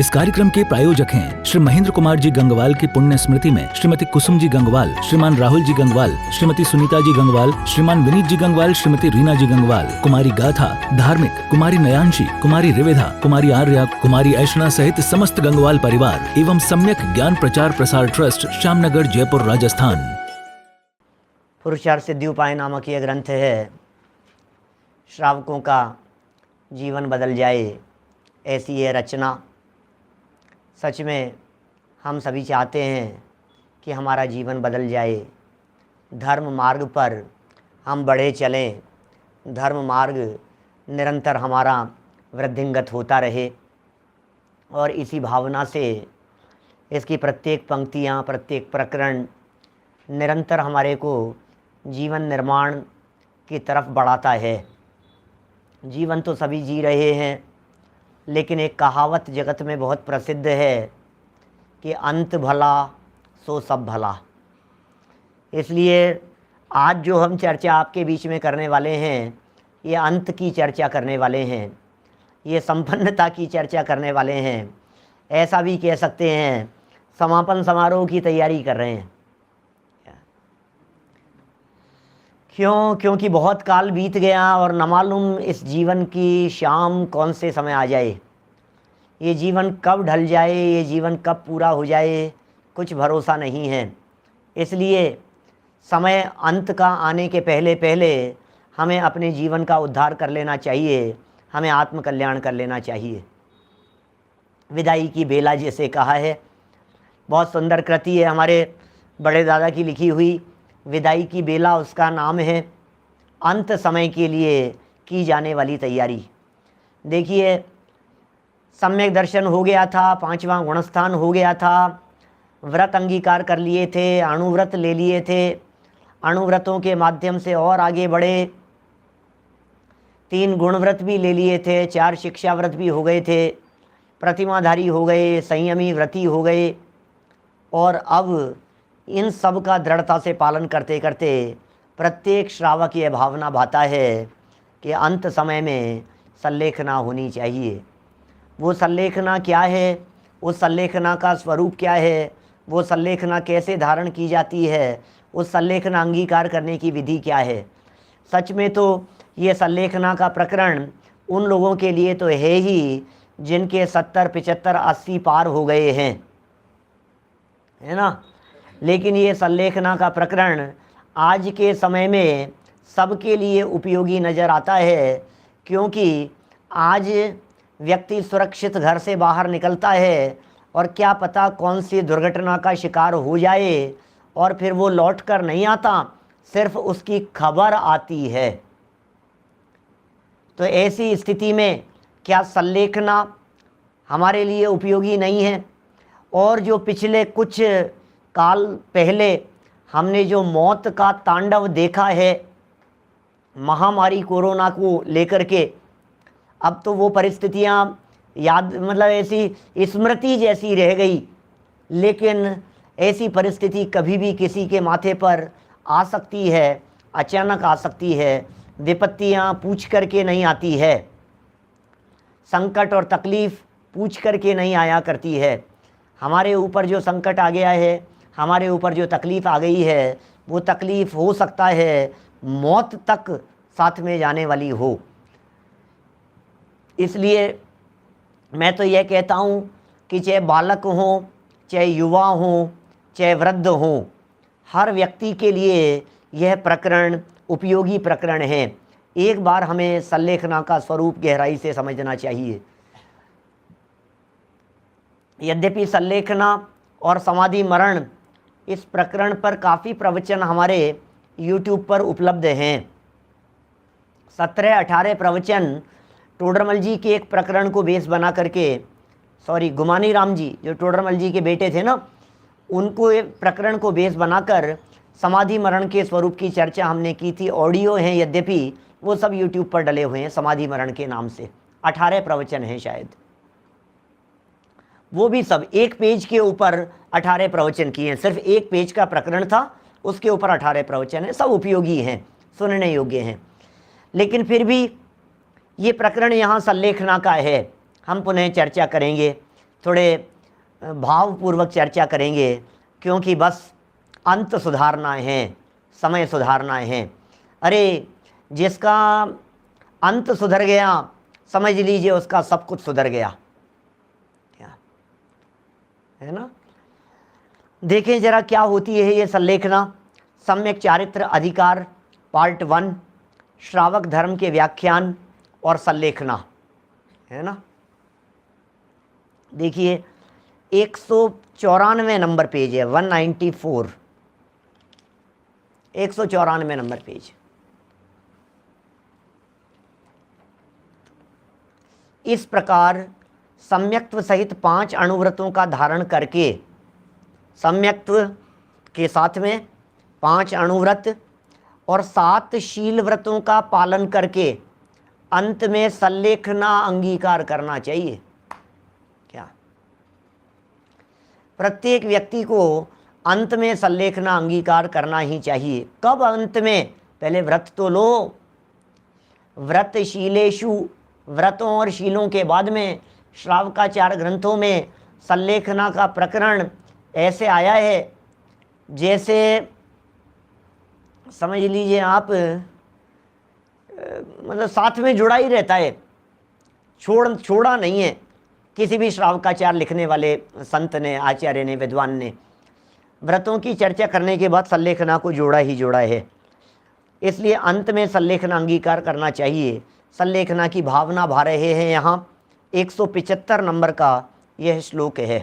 इस कार्यक्रम के प्रायोजक हैं श्री महेंद्र कुमार जी गंगवाल की पुण्य स्मृति में श्रीमती कुसुम जी गंगवाल, श्रीमान राहुल जी गंगवाल, श्रीमती सुनीता जी गंगवाल, श्रीमान विनीत जी गंगवाल, श्रीमती रीना जी गंगवाल, कुमारी गाथा धार्मिक, कुमारी नयांशी, कुमारी रिवेधा, कुमारी आर्या, कुमारी ऐशना सहित समस्त गंगवाल परिवार एवं सम्यक ज्ञान प्रचार प्रसार ट्रस्ट, श्यामनगर, जयपुर, राजस्थान। पुरुषार्थ सिद्धि उपाय नामक यह ग्रंथ है। श्रावकों का जीवन बदल जाए, ऐसी ये रचना। सच में हम सभी चाहते हैं कि हमारा जीवन बदल जाए, धर्म मार्ग पर हम बढ़े चलें, धर्म मार्ग निरंतर हमारा वृद्धिंगत होता रहे। और इसी भावना से इसकी प्रत्येक पंक्तियाँ, प्रत्येक प्रकरण निरंतर हमारे को जीवन निर्माण की तरफ बढ़ाता है। जीवन तो सभी जी रहे हैं, लेकिन एक कहावत जगत में बहुत प्रसिद्ध है कि अंत भला सो सब भला। इसलिए आज जो हम चर्चा आपके बीच में करने वाले हैं, ये अंत की चर्चा करने वाले हैं, ये संपन्नता की चर्चा करने वाले हैं। ऐसा भी कह सकते हैं समापन समारोह की तैयारी कर रहे हैं। क्योंकि बहुत काल बीत गया और न मालूम इस जीवन की शाम कौन से समय आ जाए, ये जीवन कब ढल जाए, ये जीवन कब पूरा हो जाए, कुछ भरोसा नहीं है। इसलिए समय अंत का आने के पहले पहले हमें अपने जीवन का उद्धार कर लेना चाहिए, हमें आत्मकल्याण कर लेना चाहिए। विदाई की बेला जैसे कहा है, बहुत सुंदर कृति है हमारे बड़े दादा की लिखी हुई। विदाई की बेला उसका नाम है। अंत समय के लिए की जाने वाली तैयारी। देखिए, सम्यक दर्शन हो गया था, 5वां गुणस्थान हो गया था, व्रत अंगीकार कर लिए थे, अणुव्रत ले लिए थे, अणुव्रतों के माध्यम से और आगे बढ़े, 3 गुणव्रत भी ले लिए थे, 4 शिक्षा व्रत भी हो गए थे, प्रतिमाधारी हो गए, संयमी व्रती हो गए। और अब इन सब का दृढ़ता से पालन करते करते प्रत्येक श्रावक ये भावना भाता है कि अंत समय में संलेखना होनी चाहिए। वो संलेखना क्या है, उस संलेखना का स्वरूप क्या है, वो संलेखना कैसे धारण की जाती है, उस संलेखना अंगीकार करने की विधि क्या है। सच में तो ये संलेखना का प्रकरण उन लोगों के लिए तो है ही जिनके 70, 75, 80 पार हो गए हैं, है ना। लेकिन ये संलेखना का प्रकरण आज के समय में सबके लिए उपयोगी नज़र आता है, क्योंकि आज व्यक्ति सुरक्षित घर से बाहर निकलता है और क्या पता कौन सी दुर्घटना का शिकार हो जाए और फिर वो लौट कर नहीं आता, सिर्फ उसकी खबर आती है। तो ऐसी स्थिति में क्या संलेखना हमारे लिए उपयोगी नहीं है? और जो पिछले कुछ काल पहले हमने जो मौत का तांडव देखा है महामारी कोरोना को लेकर के, अब तो वो परिस्थितियां याद, मतलब ऐसी स्मृति जैसी रह गई। लेकिन ऐसी परिस्थिति कभी भी किसी के माथे पर आ सकती है, अचानक आ सकती है। विपत्तियां पूछ करके नहीं आती है, संकट और तकलीफ़ पूछ करके नहीं आया करती है। हमारे ऊपर जो संकट आ गया है, हमारे ऊपर जो तकलीफ़ आ गई है, वो तकलीफ़ हो सकता है मौत तक साथ में जाने वाली हो। इसलिए मैं तो यह कहता हूँ कि चाहे बालक हों, चाहे युवा हों, चाहे वृद्ध हों, हर व्यक्ति के लिए यह प्रकरण उपयोगी प्रकरण है। एक बार हमें संलेखना का स्वरूप गहराई से समझना चाहिए। यद्यपि संलेखना और समाधि मरण इस प्रकरण पर काफ़ी प्रवचन हमारे YouTube पर उपलब्ध हैं। 17-18 प्रवचन टोडरमल जी के एक प्रकरण को बेस बना करके, गुमानी राम जी जो टोडरमल जी के बेटे थे ना, उनको एक प्रकरण को बेस बनाकर समाधि मरण के स्वरूप की चर्चा हमने की थी। ऑडियो हैं, यद्यपि वो सब YouTube पर डले हुए हैं समाधि मरण के नाम से। 18 प्रवचन हैं शायद, वो भी सब एक पेज के ऊपर 18 प्रवचन किए हैं। सिर्फ एक पेज का प्रकरण था, उसके ऊपर 18 प्रवचन हैं। सब उपयोगी हैं, सुनने योग्य हैं। लेकिन फिर भी ये प्रकरण यहाँ संलेखना का है, हम पुनः चर्चा करेंगे। थोड़े भावपूर्वक चर्चा करेंगे, क्योंकि बस अंत सुधारना है, समय सुधारना है। अरे जिसका अंत सुधर गया, समझ लीजिए उसका सब कुछ सुधर गया, क्या है ना। देखें जरा क्या होती है ये संलेखना। सम्यक चारित्र अधिकार पार्ट 1, श्रावक धर्म के व्याख्यान और संलेखना, है ना। देखिए 194 नंबर पेज है, 194, 194 नंबर पेज। इस प्रकार सम्यक्त्व सहित 5 अणुव्रतों का धारण करके, सम्यक्त्व के साथ में 5 अणुव्रत और 7 शील व्रतों का पालन करके अंत में संलेखना अंगीकार करना चाहिए। क्या प्रत्येक व्यक्ति को अंत में संलेखना अंगीकार करना ही चाहिए। कब अंत में? पहले व्रत तो लो, व्रत शीलेषु, व्रतों और शीलों के बाद में श्रावकाचार ग्रंथों में संलेखना का प्रकरण ऐसे आया है जैसे समझ लीजिए आप, मतलब साथ में जुड़ा ही रहता है, छोड़ा नहीं है किसी भी श्रावकाचार लिखने वाले संत ने, आचार्य ने, विद्वान ने। व्रतों की चर्चा करने के बाद संलेखना को जोड़ा ही जोड़ा है, इसलिए अंत में संलेखना अंगीकार करना चाहिए। संलेखना की भावना भा रहे हैं यहाँ 175 नंबर का यह श्लोक है।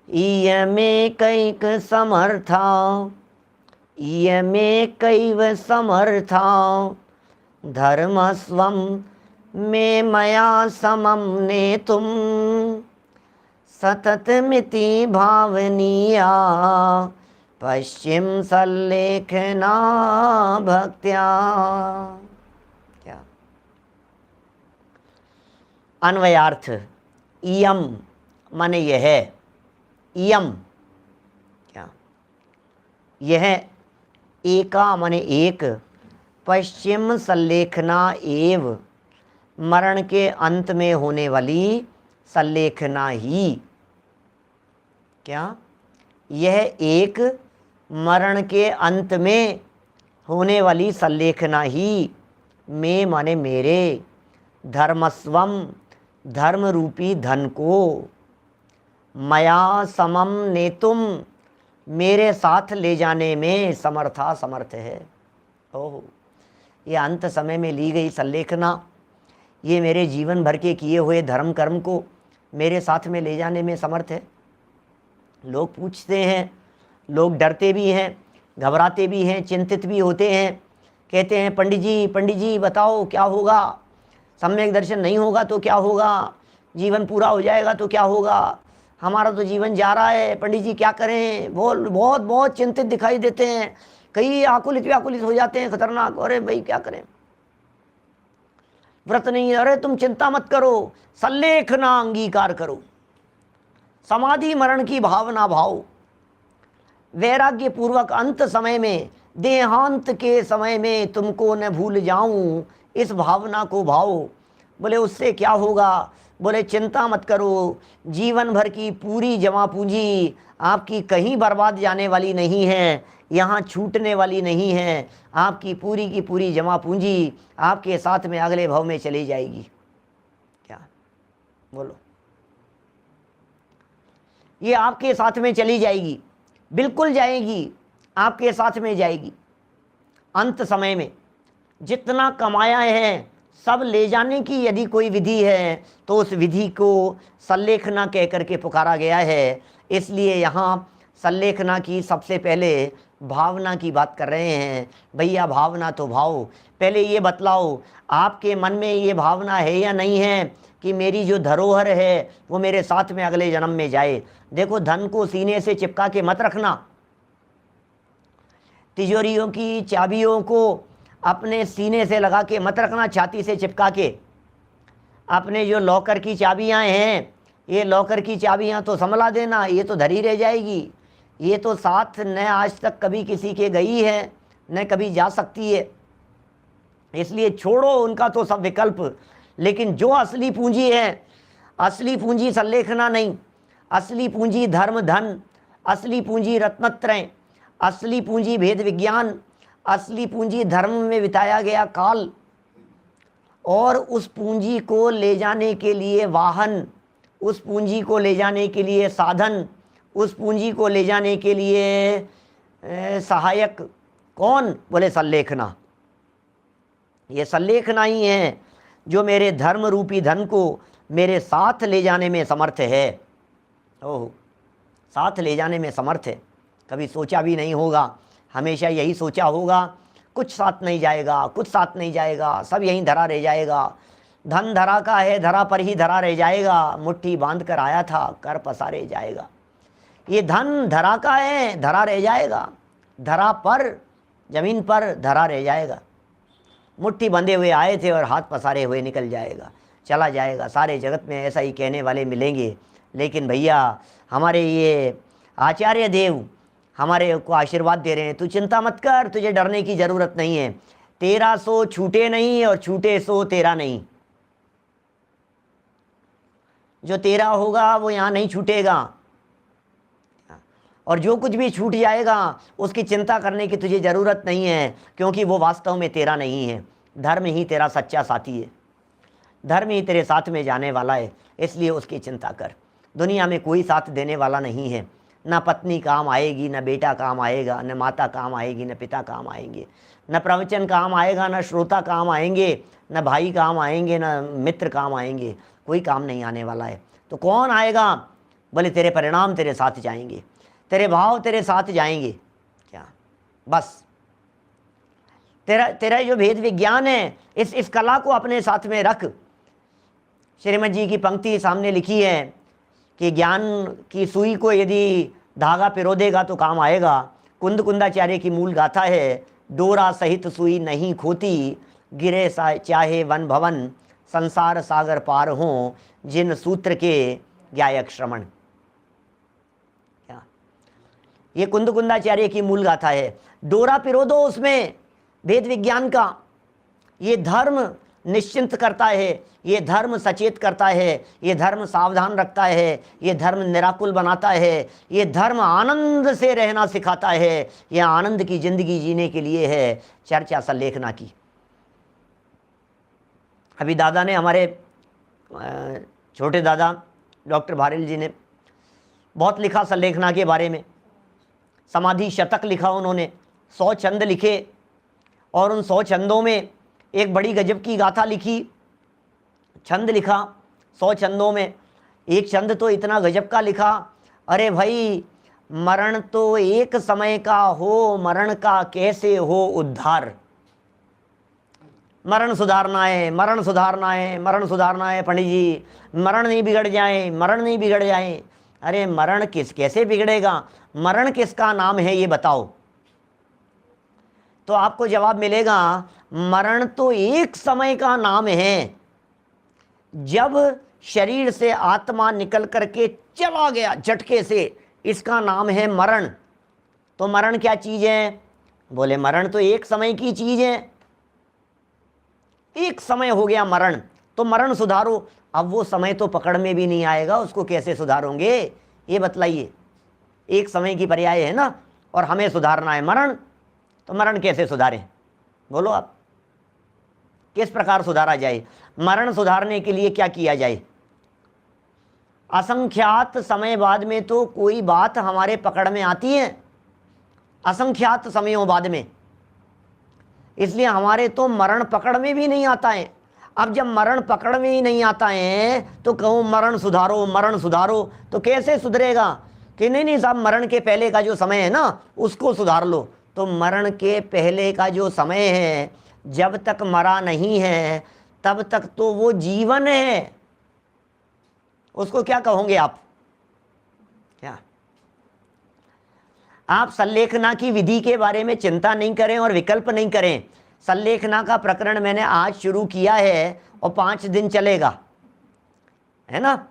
इयमेकैक समर्था, इयमेकैव समर्था, धर्मस्वं मे मया समं नेतुं, सततमिति भावनीया पश्चिम संलेखना भक्त्या। क्या अन्वयार्थ? इयम माने यह, इयम क्या यह, एका माने एक, पश्चिम संलेखना एव मरण के अंत में होने वाली संलेखना ही। क्या यह एक मरण के अंत में होने वाली संलेखना ही, में माने मेरे, धर्मस्वम धर्म रूपी धन को, मया समम नेतुम मेरे साथ ले जाने में समर्था समर्थ है। ओह, ये अंत समय में ली गई संलेखना, ये मेरे जीवन भर के किए हुए धर्म कर्म को मेरे साथ में ले जाने में समर्थ है। लोग पूछते हैं, लोग डरते भी हैं, घबराते भी हैं, चिंतित भी होते हैं, कहते हैं पंडित जी बताओ क्या होगा, सम्यक दर्शन नहीं होगा तो क्या होगा, जीवन पूरा हो जाएगा तो क्या होगा, हमारा तो जीवन जा रहा है, पंडित जी क्या करें। बहुत बहुत चिंतित दिखाई देते हैं, कई आकुलित व्याकुलित हो जाते हैं, खतरनाक। अरे भाई क्या करें, व्रत नहीं है। अरे तुम चिंता मत करो, संलेखना अंगीकार करो, समाधि मरण की भावना भाव, वैराग्य पूर्वक अंत समय में, देहांत के समय में तुमको न भूल जाऊं, इस भावना को भाओ। बोले उससे क्या होगा? बोले चिंता मत करो, जीवन भर की पूरी जमा पूंजी आपकी कहीं बर्बाद जाने वाली नहीं है, यहाँ छूटने वाली नहीं है। आपकी पूरी की पूरी जमा पूंजी आपके साथ में अगले भव में चली जाएगी। क्या बोलो, ये आपके साथ में चली जाएगी, बिल्कुल जाएगी, आपके साथ में जाएगी। अंत समय में जितना कमाया है सब ले जाने की यदि कोई विधि है तो उस विधि को संलेखना कह करके पुकारा गया है। इसलिए यहाँ संलेखना की सबसे पहले भावना की बात कर रहे हैं। भैया भावना तो भाव, पहले ये बतलाओ आपके मन में ये भावना है या नहीं है कि मेरी जो धरोहर है वो मेरे साथ में अगले जन्म में जाए। देखो, धन को सीने से चिपका के मत रखना, तिजोरियों की चाबियों को अपने सीने से लगा के मत रखना, छाती से चिपका के। अपने जो लॉकर की चाबियां हैं, ये लॉकर की चाबियां तो संभला देना, ये तो धरी रह जाएगी, ये तो साथ न आज तक कभी किसी के गई है न कभी जा सकती है, इसलिए छोड़ो उनका तो सब विकल्प। लेकिन जो असली पूंजी है, असली पूंजी संलेखना नहीं, असली पूंजी धर्म धन, असली पूंजी रत्नत्रय, असली पूंजी भेद विज्ञान, असली पूंजी धर्म में बिताया गया काल, और उस पूंजी को ले जाने के लिए वाहन, उस पूंजी को ले जाने के लिए साधन, उस पूंजी को ले जाने के लिए सहायक कौन? बोले संलेखना। ये संलेखना ही है जो मेरे धर्म रूपी धन को मेरे साथ ले जाने में समर्थ है। ओह, साथ ले जाने में समर्थ है। कभी सोचा भी नहीं होगा, हमेशा यही सोचा होगा कुछ साथ नहीं जाएगा, कुछ साथ नहीं जाएगा, सब यहीं धरा रह जाएगा। धन धरा का है, धरा पर ही धरा रह जाएगा। मुट्ठी बांध कर आया था, कर पसारे जाएगा। ये धन धरा का है, धरा रह जाएगा। धरा पर, जमीन पर धरा रह जाएगा। मुट्ठी बंधे हुए आए थे और हाथ पसारे हुए निकल जाएगा, चला जाएगा। सारे जगत में ऐसा ही कहने वाले मिलेंगे, लेकिन भैया हमारे ये आचार्य देव हमारे को आशीर्वाद दे रहे हैं, तू चिंता मत कर, तुझे डरने की ज़रूरत नहीं है। तेरा सो छूटे नहीं और छूटे सो तेरा नहीं। जो तेरा होगा वो यहाँ नहीं छूटेगा, और जो कुछ भी छूट जाएगा उसकी चिंता करने की तुझे ज़रूरत नहीं है, क्योंकि वो वास्तव में तेरा नहीं है। धर्म ही तेरा सच्चा साथी है, धर्म ही तेरे साथ में जाने वाला है, इसलिए उसकी चिंता कर। दुनिया में कोई साथ देने वाला नहीं है। न पत्नी काम आएगी, न बेटा काम आएगा, न माता काम आएगी, न पिता काम आएंगे, न प्रवचन काम आएगा, न श्रोता काम आएंगे, न भाई काम आएंगे, न मित्र काम आएंगे। कोई काम नहीं आने वाला है। तो कौन आएगा? बोले तेरे परिणाम तेरे साथ जाएंगे, तेरे भाव तेरे साथ जाएंगे। क्या? बस तेरा जो भेद विज्ञान है, इस कला को अपने साथ में रख। श्रीमद जी की पंक्ति सामने लिखी है कि ज्ञान की सुई को यदि धागा पिरो देगा तो काम आएगा। कुंद कुंदाचार्य की मूल गाथा है, डोरा सहित सुई नहीं खोती, गिरे चाहे वन भवन, संसार सागर पार हो, जिन सूत्र के ज्ञायक श्रवण। क्या? ये कुंद कुंदाचार्य की मूल गाथा है। डोरा पिरो दो उसमें भेद विज्ञान का। ये धर्म निश्चिंत करता है, ये धर्म सचेत करता है, ये धर्म सावधान रखता है, ये धर्म निराकुल बनाता है, ये धर्म आनंद से रहना सिखाता है। ये आनंद की जिंदगी जीने के लिए है चर्चा संलेखना की। अभी दादा ने, हमारे छोटे दादा डॉक्टर भारेल जी ने बहुत लिखा संलेखना के बारे में। समाधि शतक लिखा उन्होंने, 100 छंद लिखे, और उन 100 छंदों में एक बड़ी गजब की गाथा लिखी। छंद लिखा 100 छंदों में, एक छंद तो इतना गजब का लिखा, अरे भाई मरण तो एक समय का हो, मरण का कैसे हो उद्धार। मरण सुधारना है, मरण सुधारना है, मरण सुधारना है पंडित जी, मरण नहीं बिगड़ जाए, मरण नहीं बिगड़ जाए। अरे मरण कैसे बिगड़ेगा? मरण किसका नाम है ये बताओ। तो आपको जवाब मिलेगा, मरण तो एक समय का नाम है। जब शरीर से आत्मा निकल करके चला गया झटके से, इसका नाम है मरण। तो मरण क्या चीज है? बोले मरण तो एक समय की चीज है। एक समय हो गया मरण, तो मरण सुधारो। अब वो समय तो पकड़ में भी नहीं आएगा, उसको कैसे सुधारोगे ये बतलाइए। एक समय की पर्याय है ना, और हमें सुधारना है मरण, तो मरण कैसे सुधारें? बोलो आप, किस प्रकार सुधारा जाए? मरण सुधारने के लिए क्या किया जाए? असंख्यात समय बाद में तो कोई बात हमारे पकड़ में आती है, असंख्यात समयों बाद में, इसलिए हमारे तो मरण पकड़ में भी नहीं आता है। अब जब मरण पकड़ में ही नहीं आता है तो कहो मरण सुधारो, मरण सुधारो, तो कैसे सुधरेगा? कि नहीं साहब, मरण के पहले का जो समय है ना उसको सुधार लो। तो मरण के पहले का जो समय है, जब तक मरा नहीं है तब तक तो वो जीवन है। उसको क्या कहोगे आप? क्या आप संलेखना की विधि के बारे में चिंता नहीं करें और विकल्प नहीं करें। संलेखना का प्रकरण मैंने आज शुरू किया है और 5 दिन चलेगा, है ना।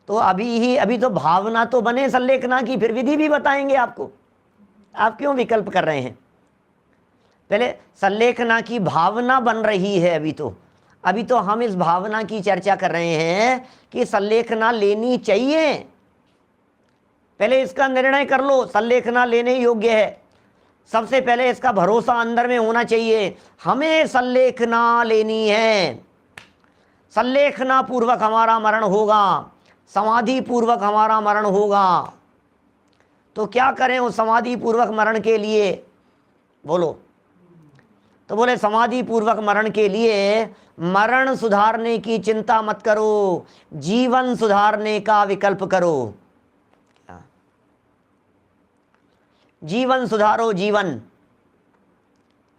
तो अभी तो भावना तो बने संलेखना की, फिर विधि भी बताएंगे आपको। आप क्यों विकल्प कर रहे हैं? पहले संलेखना की भावना बन रही है अभी तो। अभी तो हम इस भावना की चर्चा कर रहे हैं कि संलेखना लेनी चाहिए। पहले इसका निर्णय कर लो, संलेखना लेने योग्य है। सबसे पहले इसका भरोसा अंदर में होना चाहिए, हमें संलेखना लेनी है। संलेखना पूर्वक हमारा मरण होगा, समाधि पूर्वक हमारा मरण होगा। तो क्या करें उस समाधि पूर्वक मरण के लिए? बोलो। तो बोले समाधि पूर्वक मरण के लिए मरण सुधारने की चिंता मत करो, जीवन सुधारने का विकल्प करो। क्या? जीवन सुधारो। जीवन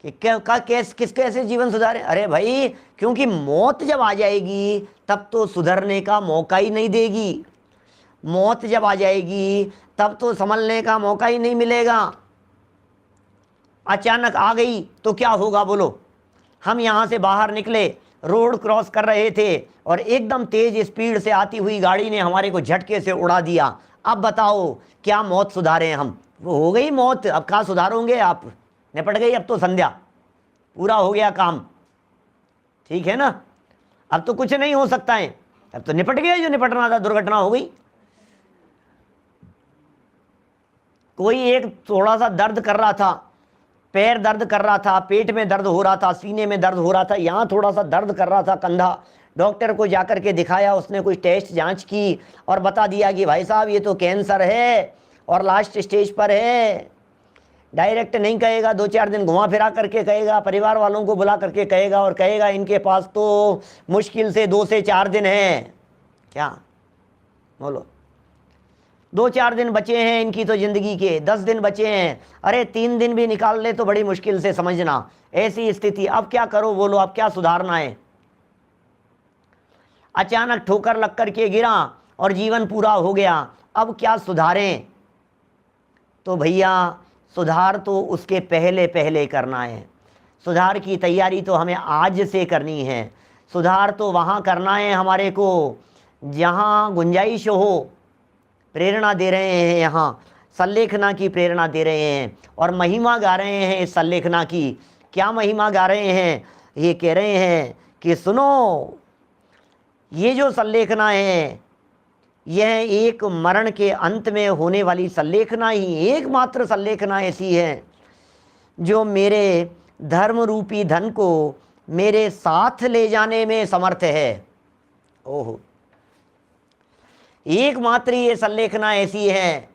किस कैसे जीवन सुधारे? अरे भाई, क्योंकि मौत जब आ जाएगी तब तो सुधरने का मौका ही नहीं देगी। मौत जब आ जाएगी तब तो संभलने का मौका ही नहीं मिलेगा। अचानक आ गई तो क्या होगा बोलो? हम यहाँ से बाहर निकले, रोड क्रॉस कर रहे थे और एकदम तेज स्पीड से आती हुई गाड़ी ने हमारे को झटके से उड़ा दिया। अब बताओ क्या मौत सुधारे हम? वो हो गई मौत, अब कहाँ सुधारोगे आप? निपट गई अब तो संध्या, पूरा हो गया काम। ठीक है ना? अब तो कुछ नहीं हो सकता है, अब तो निपट गया जो निपटना था, दुर्घटना हो गई। कोई एक थोड़ा सा दर्द कर रहा था, पैर दर्द कर रहा था, पेट में दर्द हो रहा था, सीने में दर्द हो रहा था, यहाँ थोड़ा सा दर्द कर रहा था कंधा, डॉक्टर को जाकर के दिखाया, उसने कुछ टेस्ट जांच की और बता दिया कि भाई साहब ये तो कैंसर है और लास्ट स्टेज पर है। डायरेक्ट नहीं कहेगा, 2-4 दिन घुमा फिरा करके कहेगा, परिवार वालों को बुला करके कहेगा और कहेगा इनके पास तो मुश्किल से 2 से 4 दिन है। क्या बोलो? 2-4 दिन बचे हैं इनकी तो जिंदगी के, 10 दिन बचे हैं। अरे 3 दिन भी निकाल ले तो बड़ी मुश्किल से, समझना ऐसी स्थिति। अब क्या करो बोलो? अब क्या सुधारना है? अचानक ठोकर लग करके गिरा और जीवन पूरा हो गया, अब क्या सुधारें? तो भैया सुधार तो उसके पहले पहले करना है। सुधार की तैयारी तो हमें आज से करनी है। सुधार तो वहाँ करना है हमारे को जहाँ गुंजाइश हो। प्रेरणा दे रहे हैं, यहाँ संलेखना की प्रेरणा दे रहे हैं और महिमा गा रहे हैं इस संलेखना की। क्या महिमा गा रहे हैं? ये कह रहे हैं कि सुनो, ये जो संलेखना है यह एक मरण के अंत में होने वाली संलेखना ही एकमात्र संलेखना ऐसी है जो मेरे धर्म रूपी धन को मेरे साथ ले जाने में समर्थ है। ओहो, एकमात्र ये संलेखना ऐसी है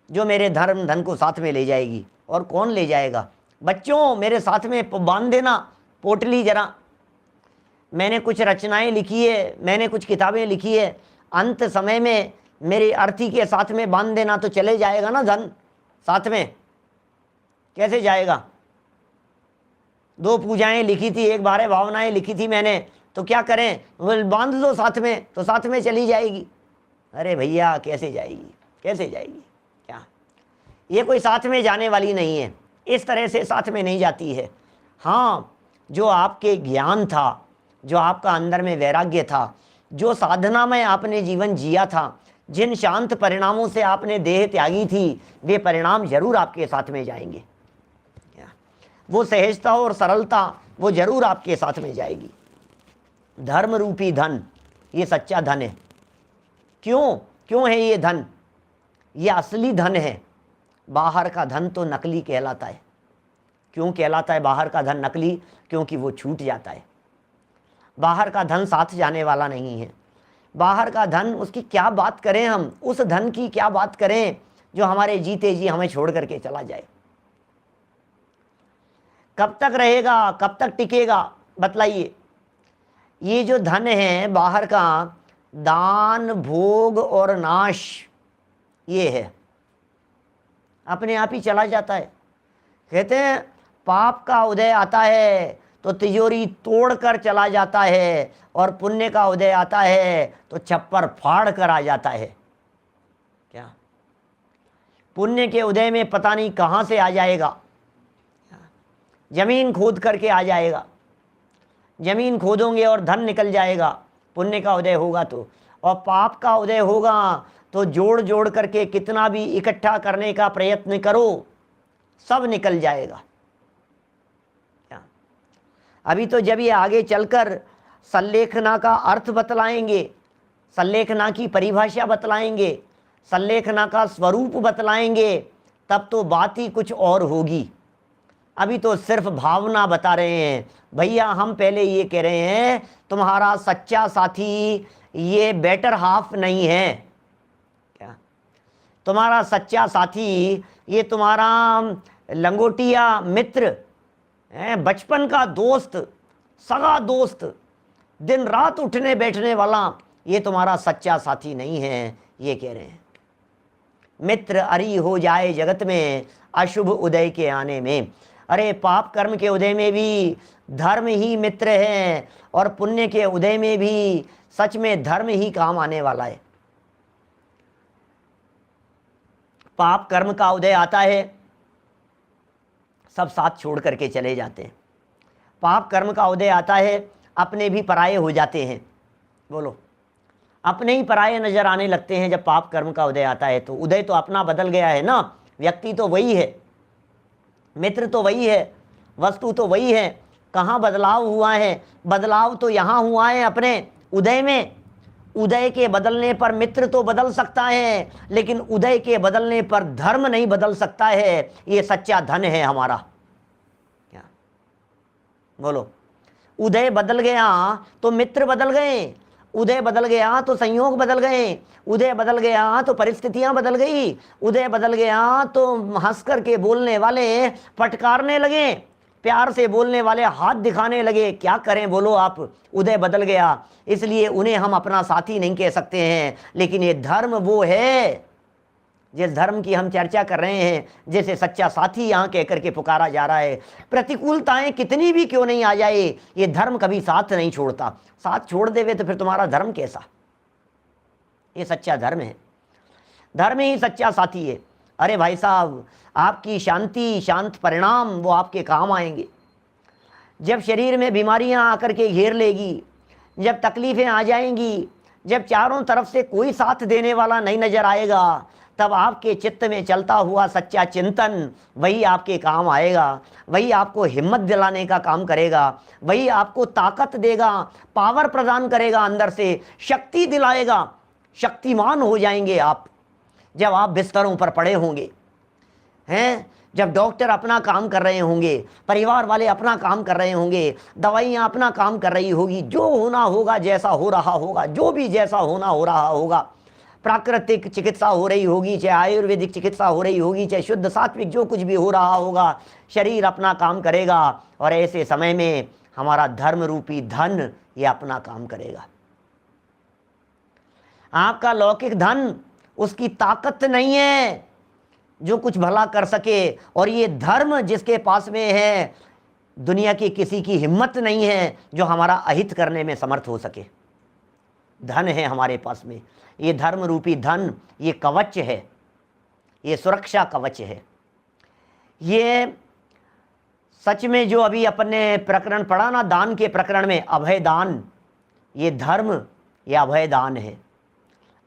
जो मेरे धर्म धन को साथ में ले जाएगी। और कौन ले जाएगा? बच्चों मेरे साथ में बांध देना पोटली जरा। मैंने कुछ रचनाएं लिखी है, मैंने कुछ किताबें लिखी है, अंत समय में मेरी अर्थी के साथ में बांध देना तो चले जाएगा ना धन साथ में? कैसे जाएगा? 2 पूजाएं लिखी थी, 1 12 भावनाएं लिखी थी मैंने, तो क्या करें? वो बांध दो साथ में तो साथ में चली जाएगी। अरे भैया कैसे जाएगी? कैसे जाएगी? क्या ये कोई साथ में जाने वाली नहीं है, इस तरह से साथ में नहीं जाती है। हाँ, जो आपके ज्ञान था, जो आपका अंदर में वैराग्य था, जो साधना में आपने जीवन जिया था, जिन शांत परिणामों से आपने देह त्यागी थी, वे परिणाम जरूर आपके साथ में जाएंगे। वो सहजता और सरलता वो जरूर आपके साथ में जाएगी। धर्म रूपी धन ये सच्चा धन है। क्यों है ये धन? ये असली धन है। बाहर का धन तो नकली कहलाता है। क्यों कहलाता है बाहर का धन नकली? क्योंकि वो छूट जाता है। बाहर का धन साथ जाने वाला नहीं है। बाहर का धन, उसकी क्या बात करें हम? उस धन की क्या बात करें जो हमारे जीते जी हमें छोड़ करके चला जाए? कब तक रहेगा, कब तक टिकेगा? बतलाइए। ये जो धन है बाहर का, दान भोग और नाश, ये है, अपने आप ही चला जाता है। कहते हैं पाप का उदय आता है तो तिजोरी तोड़ कर चला जाता है और पुण्य का उदय आता है तो छप्पर फाड़ कर आ जाता है। क्या पुण्य के उदय में पता नहीं कहाँ से आ जाएगा, जमीन खोद करके आ जाएगा। जमीन खोदोगे और धन निकल जाएगा, पुण्य का उदय होगा तो। और पाप का उदय होगा तो जोड़ जोड़ करके कितना भी इकट्ठा करने का प्रयत्न करो, सब निकल जाएगा। अभी तो जब ये आगे चलकर संलेखना का अर्थ बतलाएंगे, संलेखना की परिभाषा बतलाएंगे, संलेखना का स्वरूप बतलाएंगे, तब तो बात ही कुछ और होगी। अभी तो सिर्फ भावना बता रहे हैं। भैया हम पहले ये कह रहे हैं तुम्हारा सच्चा साथी ये बेटर हाफ नहीं है। क्या तुम्हारा सच्चा साथी ये तुम्हारा लंगोटिया मित्र है, बचपन का दोस्त, सगा दोस्त, दिन रात उठने बैठने वाला, ये तुम्हारा सच्चा साथी नहीं है, ये कह रहे हैं। मित्र अरी हो जाए जगत में अशुभ उदय के आने में। अरे पाप कर्म के उदय में भी धर्म ही मित्र है और पुण्य के उदय में भी सच में धर्म ही काम आने वाला है। पाप कर्म का उदय आता है, सब साथ छोड़ करके चले जाते हैं। पाप कर्म का उदय आता है, अपने भी पराये हो जाते हैं। बोलो, अपने ही पराये नजर आने लगते हैं जब पाप कर्म का उदय आता है। तो उदय तो अपना बदल गया है ना, व्यक्ति तो वही है, मित्र तो वही है, वस्तु तो वही है। कहाँ बदलाव हुआ है? बदलाव तो यहाँ हुआ है अपने उदय में। उदय के बदलने पर मित्र तो बदल सकता है, लेकिन उदय के बदलने पर धर्म नहीं बदल सकता है। ये सच्चा धन है हमारा। क्या बोलो, उदय बदल गया तो मित्र बदल गए, उदय बदल गया तो संयोग बदल गए, उदय बदल गया तो परिस्थितियां बदल गई, उदय बदल गया तो हंस करके बोलने वाले फटकारने लगे, प्यार से बोलने वाले हाथ दिखाने लगे। क्या करें बोलो आप, उदय बदल गया। इसलिए उन्हें हम अपना साथी नहीं कह सकते हैं। लेकिन ये धर्म वो है जिस धर्म की हम चर्चा कर रहे हैं, जैसे सच्चा साथी यहाँ कह करके पुकारा जा रहा है। प्रतिकूलताएं कितनी भी क्यों नहीं आ जाए, ये धर्म कभी साथ नहीं छोड़ता। साथ छोड़ देवे तो फिर तुम्हारा धर्म कैसा? ये सच्चा धर्म है, धर्म ही सच्चा साथी है। अरे भाई साहब, आपकी शांति, शांत परिणाम वो आपके काम आएंगे। जब शरीर में बीमारियां आकर के घेर लेगी, जब तकलीफें आ जाएंगी, जब चारों तरफ से कोई साथ देने वाला नहीं नजर आएगा, तब आपके चित्त में चलता हुआ सच्चा चिंतन वही आपके काम आएगा, वही आपको हिम्मत दिलाने का काम करेगा, वही आपको ताकत देगा, पावर प्रदान करेगा, अंदर से शक्ति दिलाएगा। शक्तिमान हो जाएंगे आप जब आप बिस्तरों पर पड़े होंगे, हैं, जब डॉक्टर अपना काम कर रहे होंगे, परिवार वाले अपना काम कर रहे होंगे, दवाइयाँ अपना काम कर रही होगी, जो होना होगा, जैसा हो रहा होगा, जो भी जैसा होना हो रहा होगा, प्राकृतिक चिकित्सा हो रही होगी, चाहे आयुर्वेदिक चिकित्सा हो रही होगी, चाहे शुद्ध सात्विक जो कुछ भी हो रहा होगा, शरीर अपना काम करेगा। और ऐसे समय में हमारा धर्म रूपी धन ये अपना काम करेगा। आपका लौकिक धन उसकी ताकत नहीं है जो कुछ भला कर सके, और ये धर्म जिसके पास में है, दुनिया की किसी की हिम्मत नहीं है जो हमारा अहित करने में समर्थ हो सके। धन है हमारे पास में, ये धर्म रूपी धन, ये कवच है, ये सुरक्षा कवच है। ये सच में जो अभी अपन ने प्रकरण पढ़ा ना, दान के प्रकरण में, अभय दान, ये धर्म, ये अभय दान है।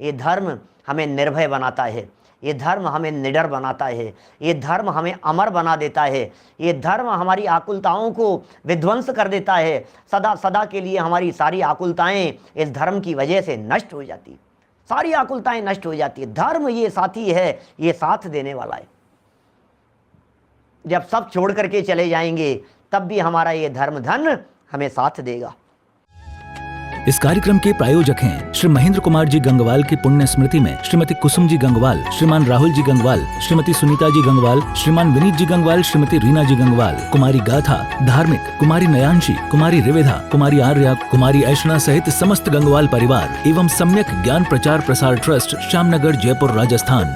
ये धर्म हमें निर्भय बनाता है, ये धर्म हमें निडर बनाता है, ये धर्म हमें अमर बना देता है, ये धर्म हमारी आकुलताओं को विध्वंस कर देता है। सदा सदा के लिए हमारी सारी आकुलताएं इस धर्म की वजह से नष्ट हो जाती, सारी आकुलताएं नष्ट हो जाती है। धर्म ये साथी है, ये साथ देने वाला है। जब सब छोड़ करके चले जाएंगे तब भी हमारा ये धर्म धन हमें साथ देगा। इस कार्यक्रम के प्रायोजक हैं श्री महेंद्र कुमार जी गंगवाल की पुण्य स्मृति में श्रीमती कुसुम जी गंगवाल, श्रीमान राहुल जी गंगवाल, श्रीमती सुनीता जी गंगवाल, श्रीमान विनीत जी गंगवाल, श्रीमती रीना जी गंगवाल, कुमारी गाथा, धार्मिक, कुमारी नयांशी, कुमारी रिवेधा, कुमारी आर्या, कुमारी ऐशना सहित समस्त गंगवाल परिवार एवं सम्यक ज्ञान प्रचार प्रसार ट्रस्ट, श्यामनगर, जयपुर, राजस्थान।